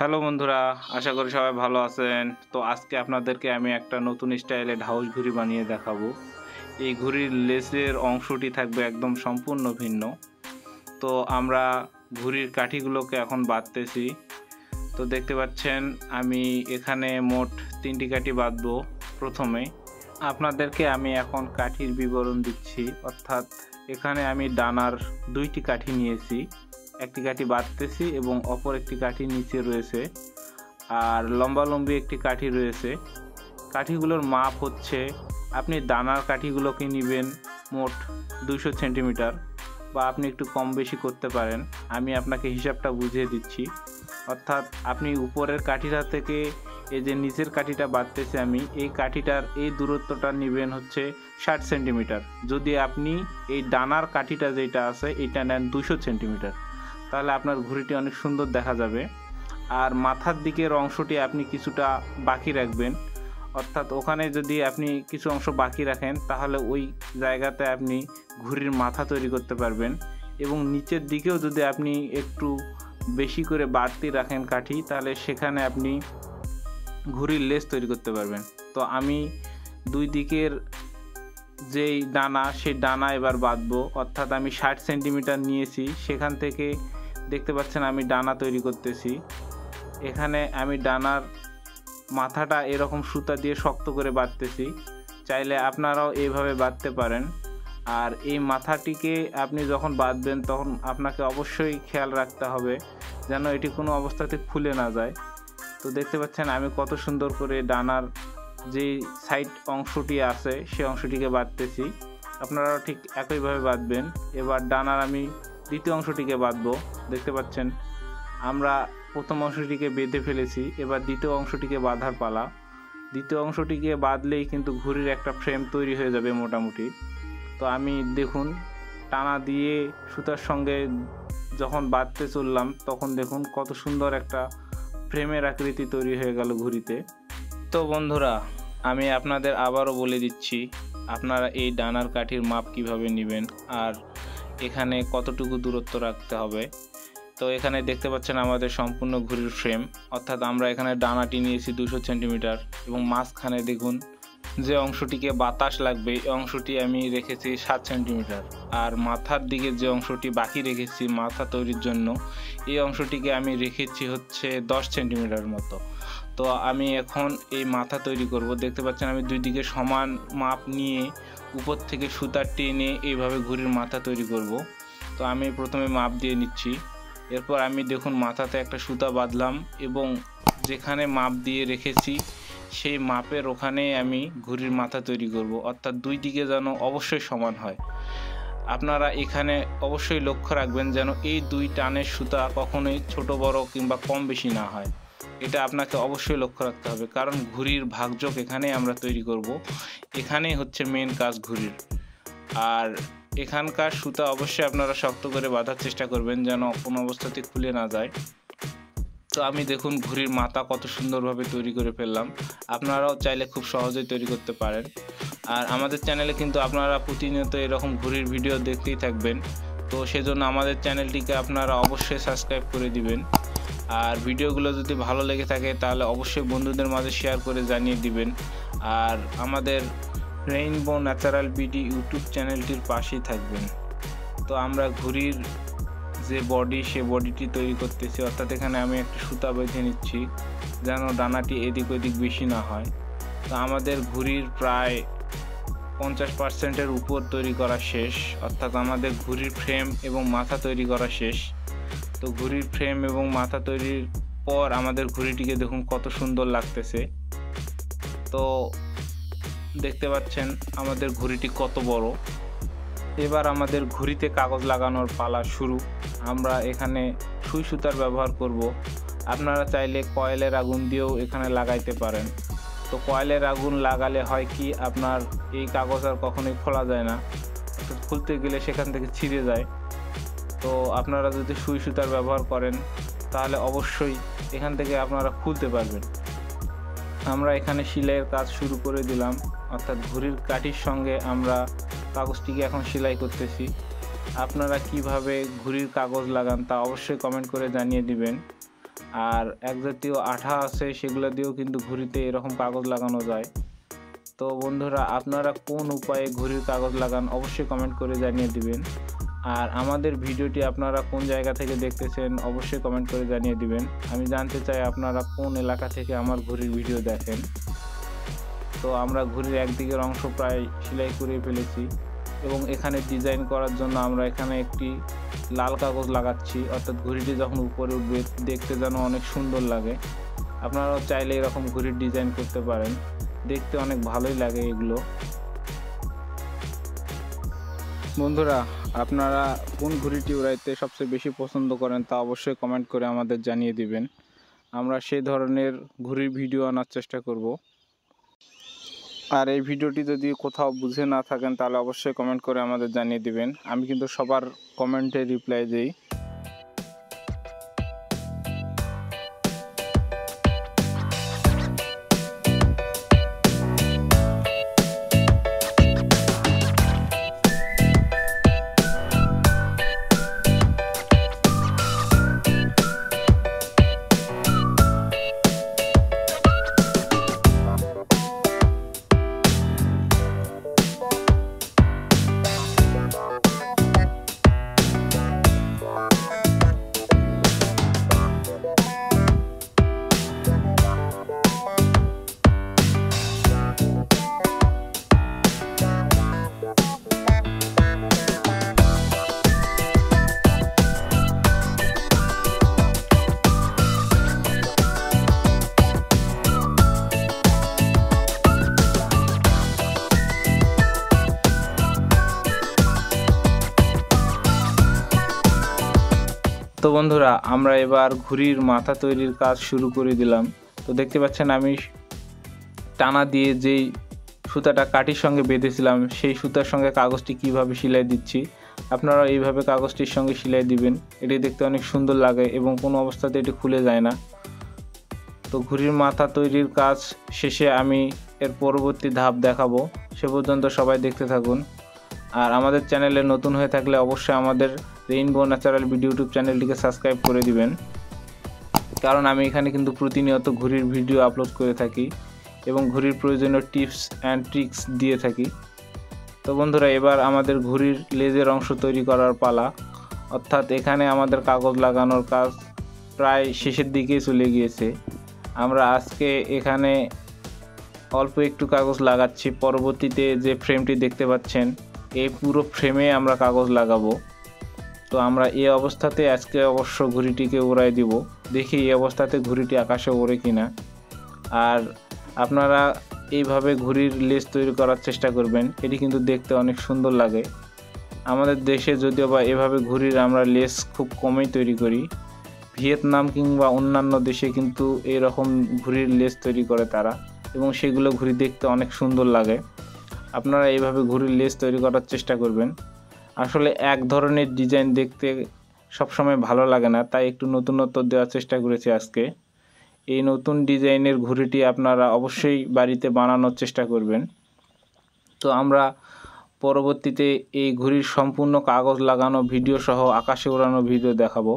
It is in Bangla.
হ্যালো বন্ধুরা, আশা করি সবাই ভালো আছেন। তো আজকে আপনাদেরকে আমি একটা নতুন স্টাইলে ঢাউস ঘুড়ি বানিয়ে দেখাবো। এই ঘুড়ির লেসের অংশটি থাকবে একদম সম্পূর্ণ ভিন্ন। তো আমরা ঘুড়ির কাঠিগুলোকে এখন বাঁধতেছি। তো দেখতে পাচ্ছেন আমি এখানে মোট 3টি কাঠি বাঁধবো। প্রথমে আপনাদেরকে আমি এখন কাঠির বিবরণ দিচ্ছি, অর্থাৎ এখানে আমি ডানার 2টি কাঠি নিয়েছি, একটি কাঠি বাঁধতেছি এবং অপর একটি কাঠি নিচে রয়েছে, আর লম্বালম্বি একটি কাঠি রয়েছে। কাঠিগুলোর মাপ হচ্ছে, আপনি দানার কাঠিগুলোকে নেবেন মোট 200 সেন্টিমিটার, বা আপনি একটু কম বেশি করতে পারেন। আমি আপনাকে হিসাবটা বুঝিয়ে দিচ্ছি। অর্থাৎ আপনি উপরের কাঠিটা থেকে এই যে নিচের কাঠিটা বাঁধতেছি আমি, এই কাঠিটার এই দূরত্বটা নেবেন হচ্ছে 60 সেন্টিমিটার। যদি আপনি এই ডানার কাঠিটা যেটা আছে এটা নেন 200 সেন্টিমিটার, তাহলে আপনার ঘুড়িটি অনেক সুন্দর দেখা যাবে। আর মাথার দিকের অংশটি আপনি কিছুটা বাকি রাখবেন, অর্থাৎ ওখানে যদি আপনি কিছু অংশ বাকি রাখেন তাহলে ওই জায়গাতে আপনি ঘুড়ির মাথা তৈরি করতে পারবেন। এবং নিচের দিকেও যদি আপনি একটু বেশি করে বাড়তি রাখেন কাঠি, তাহলে সেখানে আপনি ঘুড়ির লেস তৈরি করতে পারবেন। তো আমি দুই দিকের যেই ডানা সেই ডানা এবার বাঁধবো, অর্থাৎ আমি 60 সেন্টিমিটার নিয়েছি, সেখান থেকে দেখতে পাচ্ছেন আমি ডানা তৈরি করতেছি। এখানে আমি ডানার মাথাটা এরকম সুতা দিয়ে শক্ত করে বাঁধতেছি। চাইলে আপনারাও এইভাবে বাঁধতে পারেন। আর এই মাথাটিকে আপনি যখন বাঁধবেন তখন আপনাকে অবশ্যই খেয়াল রাখতে হবে যেন এটি কোনো অবস্থাতে খুলে না যায়। তো দেখতে পাচ্ছেন আমি কত সুন্দর করে ডানার যে সাইড অংশটি আছে সেই অংশটিকে বাঁধতেছি। আপনারাও ঠিক একইভাবে বাঁধবেন। এবার ডানার আমি দ্বিতীয় অংশটিকে বাঁধবো। দেখতে পাচ্ছেন আমরা প্রথম অংশটিকে বেঁধে ফেলেছি, এবার দ্বিতীয় অংশটিকে বাঁধার পালা। দ্বিতীয় অংশটিকে বাঁধলেই কিন্তু ঘুড়ির একটা ফ্রেম তৈরি হয়ে যাবে মোটামুটি। তো আমি দেখুন টানা দিয়ে সুতার সঙ্গে যখন বাঁধতে চললাম তখন দেখুন কত সুন্দর একটা ফ্রেমের আকৃতি তৈরি হয়ে গেল ঘুড়িতে। তো বন্ধুরা, আমি আপনাদের আবারও বলে দিচ্ছি আপনারা এই ডানার কাঠির মাপ কিভাবে নেবেন আর এখানে কতটুকু দূরত্ব রাখতে হবে। তো এখানে দেখতে পাচ্ছেন আমাদের সম্পূর্ণ ঘুড়ির ফ্রেম, অর্থাৎ আমরা এখানে ডানাটি নিয়েছি 200 সেন্টিমিটার এবং মাঝখানে দেখুন যে অংশটিকে বাতাস লাগবে এই অংশটি আমি রেখেছি 7 সেন্টিমিটার, আর মাথার দিকে যে অংশটি বাকি রেখেছি মাথা তৈরির জন্য এই অংশটিকে আমি রেখেছি হচ্ছে 10 সেন্টিমিটার মতো। তো আমি এখন এই মাথা তৈরি করব। দেখতে পাচ্ছেন আমি দুই দিকে সমান মাপ নিয়ে উপর থেকে সুতা টেনে এইভাবে ঘুড়ির মাথা তৈরি করব। তো আমি প্রথমে মাপ দিয়ে নিচ্ছি। এরপর আমি দেখুন মাথাতে একটা সুতা বাঁধলাম এবং যেখানে মাপ দিয়ে রেখেছি সেই মাপের ওখানে আমি ঘুড়ির মাথা তৈরি করব, অর্থাৎ দুই দিকে যেন অবশ্যই সমান হয়। আপনারা এখানে অবশ্যই লক্ষ্য রাখবেন যেন এই দুই টানের সুতা কখনোই ছোট বড় কিংবা কম বেশি না হয়। এটা আপনাকে অবশ্যই লক্ষ্য রাখতে হবে, কারণ ঘুড়ির ভাগযোগ এখানেই আমরা তৈরি করব। এখানেই হচ্ছে মেন কাজ ঘুড়ির। আর এখানকার সুতা অবশ্যই আপনারা শক্ত করে বাঁধার চেষ্টা করবেন যেন কোনো অবস্থাতে খুলে না যায়। তো আমি দেখুন ঘুড়ির মাথা কত সুন্দরভাবে তৈরি করে ফেললাম। আপনারাও চাইলে খুব সহজেই তৈরি করতে পারেন। আর আমাদের চ্যানেলে কিন্তু আপনারা প্রতিনিয়ত এরকম ঘুড়ির ভিডিও দেখতেই থাকবেন। তো সেজন্য আমাদের চ্যানেলটিকে আপনারা অবশ্যই সাবস্ক্রাইব করে দিবেন। আর ভিডিওগুলো যদি ভালো লেগে থাকে তাহলে অবশ্যই বন্ধুদের মাঝে শেয়ার করে জানিয়ে দিবেন। আর আমাদের রেইনবো ন্যাচারাল বিডি ইউটিউব চ্যানেলটির পাশেই থাকবেন। তো আমরা ঘুড়ির যে বডি সে বডিটি তৈরি করতেছি, অর্থাৎ এখানে আমি একটা সুতা বেঁধে নিচ্ছি যেন ডানাটি এদিক ওদিক বেশি না হয়। তো আমাদের ঘুড়ির প্রায় 50%-এর উপর তৈরি করা শেষ, অর্থাৎ আমাদের ঘুড়ির ফ্রেম এবং মাথা তৈরি করা শেষ। তো ঘুড়ির ফ্রেম এবং মাথা তৈরির পর আমাদের ঘুড়িটিকে দেখুন কত সুন্দর লাগতেছে। তো দেখতে পাচ্ছেন আমাদের ঘুড়িটি কত বড়। এবার আমাদের ঘুড়িতে কাগজ লাগানোর পালা শুরু। আমরা এখানে সুই সুতার ব্যবহার করব। আপনারা চাইলে কয়েলের আগুন দিয়েও এখানে লাগাইতে পারেন। তো কয়েলের আগুন লাগালে হয় কি, আপনার এই কাগজ আর কখনোই খোলা যায় না, খুলতে গেলে সেখান থেকে ছিঁড়ে যায়। তো আপনারা যদি সুই সুতার ব্যবহার করেন তাহলে অবশ্যই এখান থেকে আপনারা খুলতে পারবেন। আমরা এখানে সেলাইয়ের কাজ শুরু করে দিলাম, অর্থাৎ ঘুড়ির কাঠির সঙ্গে আমরা কাগজটিকে এখন সেলাই করতেছি। আপনারা কিভাবে ঘুড়ির কাগজ লাগান তা অবশ্যই কমেন্ট করে জানিয়ে দিবেন। আর এক জাতীয় আঠা আছে, সেগুলো দিয়েও কিন্তু ঘুড়িতে এরকম কাগজ লাগানো যায়। তো বন্ধুরা, আপনারা কোন উপায়ে ঘুড়ির কাগজ লাগান অবশ্যই কমেন্ট করে জানিয়ে দিবেন। আর আমাদের ভিডিওটি আপনারা কোন জায়গা থেকে দেখতেছেন অবশ্যই কমেন্ট করে জানিয়ে দিবেন। আমি জানতে চাই আপনারা কোন এলাকা থেকে আমার ঘুড়ির ভিডিও দেখেন। তো আমরা ঘুড়ির একদিকের অংশ প্রায় সেলাই করে ফেলেছি এবং এখানে ডিজাইন করার জন্য আমরা এখানে একটি লাল কাগজ লাগাচ্ছি, অর্থাৎ ঘুড়িটি যখন উপরে উঠবে দেখতে যেন অনেক সুন্দর লাগে। আপনারাও চাইলে এরকম ঘুড়ির ডিজাইন করতে পারেন, দেখতে অনেক ভালোই লাগে এগুলো। বন্ধুরা, আপনারা কোন ঘুড়িটি উড়াইতে সবচেয়ে বেশি পছন্দ করেন তা অবশ্যই কমেন্ট করে আমাদের জানিয়ে দিবেন। আমরা সেই ধরনের ঘুড়ির ভিডিও আনার চেষ্টা করব। আর এই ভিডিওটি যদি কোথাও বুঝে না থাকেন তাহলে অবশ্যই কমেন্ট করে আমাদের জানিয়ে দিবেন। আমি কিন্তু সবার কমেন্টে রিপ্লাই দিই। তো বন্ধুরা, আমরা এবার ঘুড়ির মাথা তৈরির কাজ শুরু করে দিলাম। তো দেখতে পাচ্ছেন আমি টানা দিয়ে যেই সুতাটা কাঠির সঙ্গে বেঁধেছিলাম সেই সুতার সঙ্গে কাগজটি কিভাবে সেলাই দিচ্ছি। আপনারা এইভাবে কাগজটির সঙ্গে সেলাই দিবেন, এটি দেখতে অনেক সুন্দর লাগে এবং কোনো অবস্থাতে এটি খুলে যায় না। তো ঘুড়ির মাথা তৈরির কাজ শেষে আমি এর পরবর্তী ধাপ দেখাবো, সে পর্যন্ত সবাই দেখতে থাকুন। আর আমাদের চ্যানেলে নতুন হয়ে থাকলে অবশ্যই আমাদের রেইনবো ন্যাচারাল ভিডিও ইউটিউব চ্যানেলটিকে সাবস্ক্রাইব করে দিবেন, কারণ আমি এখানে কিন্তু প্রতিনিয়ত ঘুড়ির ভিডিও আপলোড করে থাকি এবং ঘুড়ির প্রয়োজনীয় টিপস অ্যান্ড ট্রিক্স দিয়ে থাকি। তো বন্ধুরা, এবার আমাদের ঘুড়ির লেজের অংশ তৈরি করার পালা, অর্থাৎ এখানে আমাদের কাগজ লাগানোর কাজ প্রায় শেষের দিকেই চলে গিয়েছে। আমরা আজকে এখানে অল্প একটু কাগজ লাগাচ্ছি, পরবর্তীতে যে ফ্রেমটি দেখতে পাচ্ছেন এই পুরো ফ্রেমে আমরা কাগজ লাগাবো। তো আমরা এই অবস্থাতে আজকে অবশ্য ঘুড়িটিকে উড়াই দিব, দেখি এই অবস্থাতে ঘুড়িটি আকাশে ওড়ে কিনা। আর আপনারা এইভাবে ঘুড়ির লেজ তৈরি করার চেষ্টা করবেন, এটি কিন্তু দেখতে অনেক সুন্দর লাগে। আমাদের দেশে যদিও বা এভাবে ঘুড়ির আমরা লেজ খুব কমই তৈরি করি, ভিয়েতনাম কিংবা অন্যান্য দেশে কিন্তু এরকম ঘুড়ির লেজ তৈরি করে তারা, এবং সেগুলো ঘুড়ি দেখতে অনেক সুন্দর লাগে। আপনারা এইভাবে ঘুড়ির লেজ তৈরি করার চেষ্টা করবেন। আসলে এক ধরনের ডিজাইন দেখতে সবসময় ভালো লাগে না, তাই একটু নতুনত্ব দেওয়ার চেষ্টা করেছি আজকে। এই নতুন ডিজাইনের ঘুড়িটি আপনারা অবশ্যই বাড়িতে বানানোর চেষ্টা করবেন। তো আমরা পরবর্তীতে এই ঘুড়ির সম্পূর্ণ কাগজ লাগানো ভিডিও সহ আকাশে ওড়ানো ভিডিও দেখাবো।